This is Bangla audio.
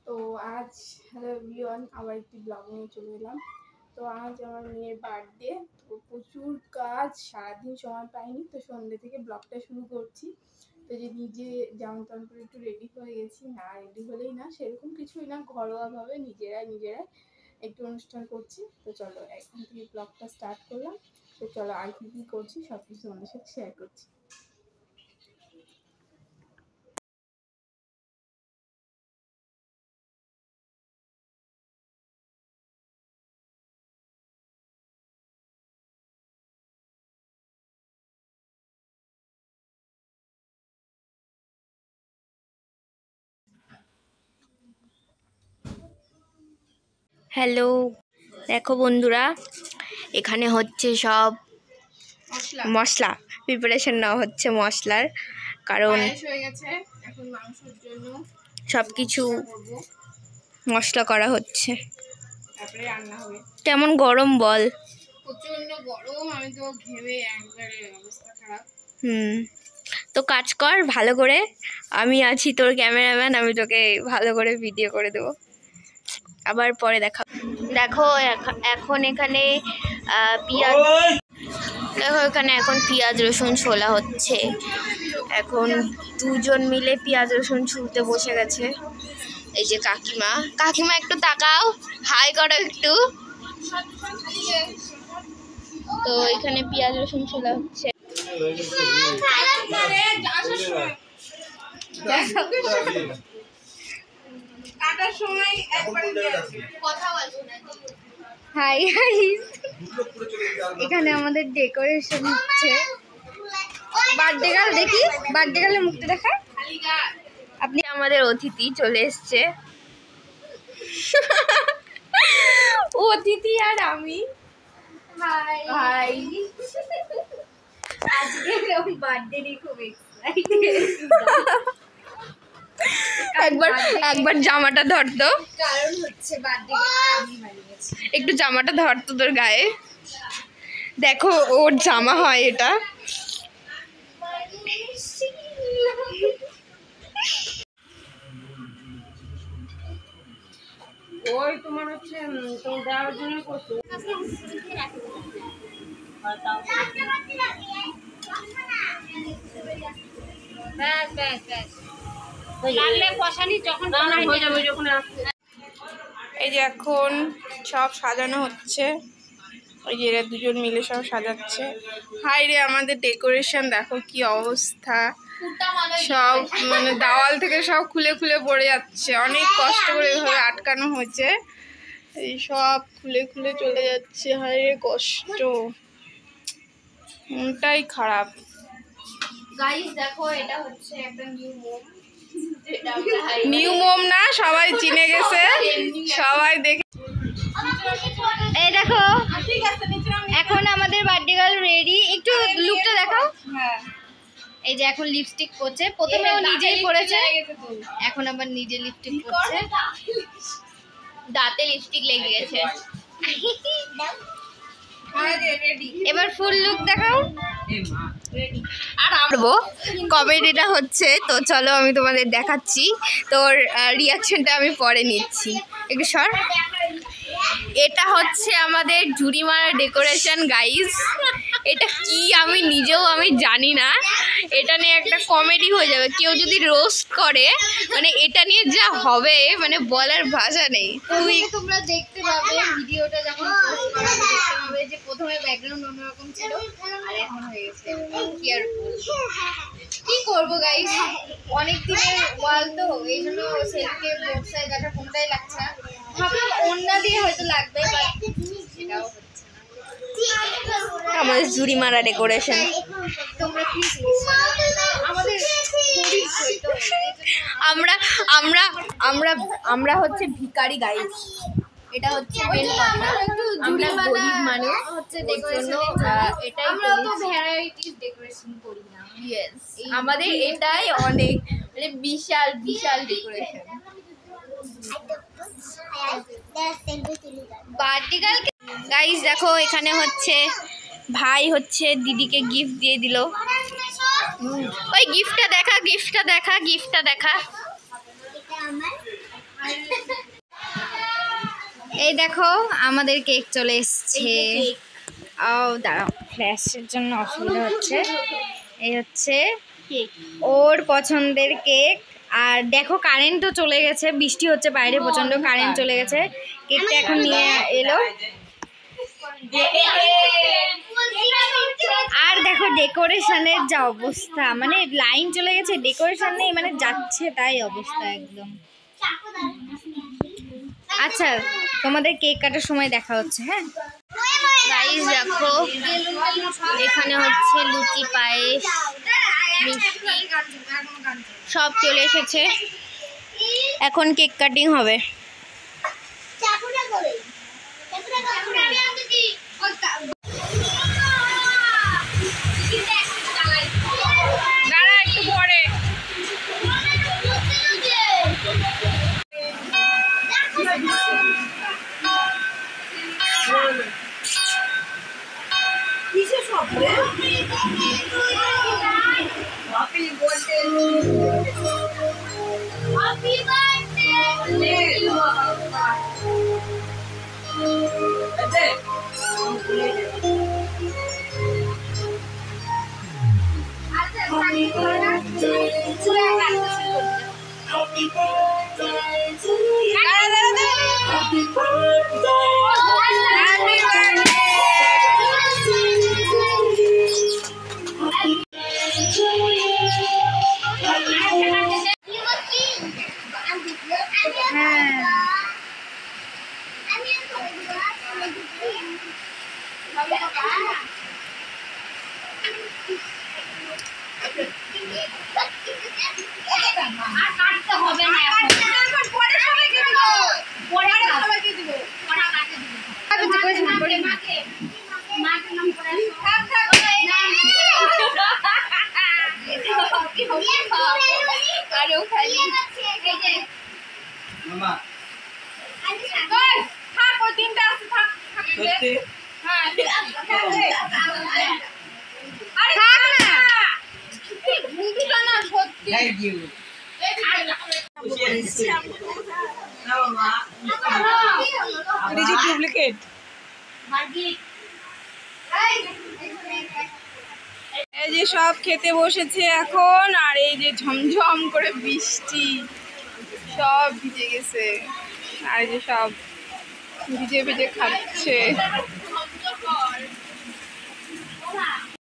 তো আজ হ্যালো এভরিওয়ান, আবার একটি ব্লগ নিয়ে চলে এলাম। তো আজ আমার মেয়ের বার্থডে, তো প্রচুর কাজ, সারাদিন সময় পাইনি, তো সন্ধ্যে থেকে ব্লগটা শুরু করছি। তো যে নিজে জামা টামা পরে একটু রেডি হয়ে গেছি, না রেডি হলেই না, সেরকম কিছুই না, ঘরোয়াভাবে নিজেরাই একটু অনুষ্ঠান করছি। তো চলো এখন থেকে ব্লগটা স্টার্ট করলাম। তো চলো আর কি কী করছি সব কিছু তোমাদের সাথে শেয়ার করছি। হ্যালো, দেখো বন্ধুরা, এখানে হচ্ছে সব মশলা প্রিপারেশন নেওয়া হচ্ছে মশলার, কারণ হয়ে গেছে, এখন মাংসের জন্য সব কিছু মশলা করা হচ্ছে। তারপরে রান্না হবে। কেমন গরম বল? প্রচন্ড গরম, আমি তো ঘেমে একবারে অবস্থা খারাপ। তো কাজ কর ভালো করে, আমি আছি তোর ক্যামেরাম্যান, আমি তোকে ভালো করে ভিডিও করে দেবো, আবার পরে দেখো এখন এখানে পেঁয়াজ, দেখো এখানে এখন পেঁয়াজ রসুন ছোলা হচ্ছে। এখন দুজন মিলে পেঁয়াজ রসুন ছুলতে বসে গেছে। এই যে কাকিমা, কাকিমা একটু তাকাও, হাই করো একটু। তো এখানে পেঁয়াজ রসুন ছোলা হচ্ছে। হাই হাই, এখানে আমাদের ডেকোরেশন হচ্ছে। বার্থডে গার্ল দেখি, বার্থডে গার্লের মুখটা দেখা। আপনি আমাদের অতিথি চলে এসছে, অতিথি আর আমি। হাই হাই, আজকে বার্থডে নিয়ে খুব এক্সাইটেড। একবার জামাটা ধরতো, কারণ হচ্ছে বার্থডে আমি বানিয়েছি। একটু জামাটা ধরতো তোর গায়ে, দেখো ওর জামা হয় এটা। ওই তোমার হচ্ছে তোমার দেওয়ার জন্য করছো। এই যে এখন সব সাজানো হচ্ছে, ওই যে এরা দুজন মিলে সব সাজাচ্ছে। হাই রে, আমাদের ডেকোরেশন দেখো কি অবস্থা, সব মানে দেওয়াল থেকে সব খুলে খুলে পড়ে যাচ্ছে। অনেক কষ্ট করে এভাবে আটকানো হয়েছে, এই সব খুলে খুলে চলে যাচ্ছে। হাই রে কষ্ট, মনটাই খারাপ। গাইস দেখো, এটা হচ্ছে একটা নিউ মোম না, সবাই চিনে গেছে, সবাই দেখে। এই দেখো, এখন আমাদের বার্থডে গার্ল রেডি। একটু লুকটা দেখাও। এই যে এখন লিপস্টিক পরছে, প্রথমে ও নিজেই পরেছে, এখন আবার নিজে লিপস্টিক পরছে, দাঁতে লিপস্টিক লেগে গেছে। এবার ফুল লুক দেখাও। আর কমেডিটা হচ্ছে, তো চলো আমি তোমাদের দেখাচ্ছি, তোর রিয়াকশনটা আমি পরে নিচ্ছি। একটু সর। এটা হচ্ছে আমাদের জুড়িমারা ডেকোরেশন গাইস। এটা কি আমি নিজেও জানি না, এটা নিয়ে একটা কমেডি হয়ে যাবে। কেউ যদি রোস্ট করে, মানে এটা নিয়ে যা হবে, মানে বলার ভাষা নেই। তোমরা দেখতে পাবে ভিডিওটা যখন পোস্ট করা হবে, দেখতে পাবে যে প্রথমে ব্যাকগ্রাউন্ড অন্যরকম ছিল আর এখন হয়ে গেছে। কি আর বলবো, কি করবো গাইস, অনেক দিনের ওয়াল তো, এই জন্য সেলফকে বোর্ডসাই দেখা কোনটাই লাগছে না। ভাবলাম ওন্না দিয়ে হয়তো লাগবে, বাট সেটাও হচ্ছে না। আমাদের জুড়ি মারা ডেকোরেশন। তোমরা কি আমাদের আমরা আমরা আমরা আমরা হচ্ছে ভিখারি গাইস, এটা হচ্ছে মেন কথা। একটু জুড়ি মারা মানুষ হচ্ছে ডেকোরেশন, এটাই আমরা তো ভ্যারাইটিস ডেকোরেশন করি না। ইয়েস, আমাদের এটাই অনেক মানে বিশাল বিশাল ডেকোরেশন। বার্থডে গার্লকে গাইস দেখো, এখানে হচ্ছে ভাই হচ্ছে দিদিকে গিফট দিয়ে দিল। ওই গিফটটা দেখা, গিফটটা দেখা, গিফটটা দেখা। এই দেখো আমাদের কেক চলে এসছে। ও দাঁড়াও, ফ্ল্যাশের জন্য অসুবিধা হচ্ছে। এই হচ্ছে ওর পছন্দের কেক। আর দেখো কারেন্টও চলে গেছে, বৃষ্টি হচ্ছে বাইরে প্রচন্ড, কারেন্ট চলে গেছে। কেকটা এখন নিয়ে এলো। আর দেখো ডেকোরেশনের যা অবস্থা, মানে লাইন চলে গেছে, ডেকোরেশন নেই, মানে যাচ্ছে তাই অবস্থা একদম। আচ্ছা তোমাদের কেক কাটার সময় দেখা হচ্ছে। হ্যাঁ গাইস দেখো এখানে হচ্ছে লুচি, পায়েস, মিষ্টি সব চলে এসেছে। এখন কেক কাটিং হবে। দাঁড়া একটু পরে। ডুপ্লিকেট এই যে সব খেতে বসেছে এখন। আর এই যে ঝমঝম করে বৃষ্টি, সব ভিজে গেছে। আর এই যে সব ভিজে ভিজে খাচ্ছে।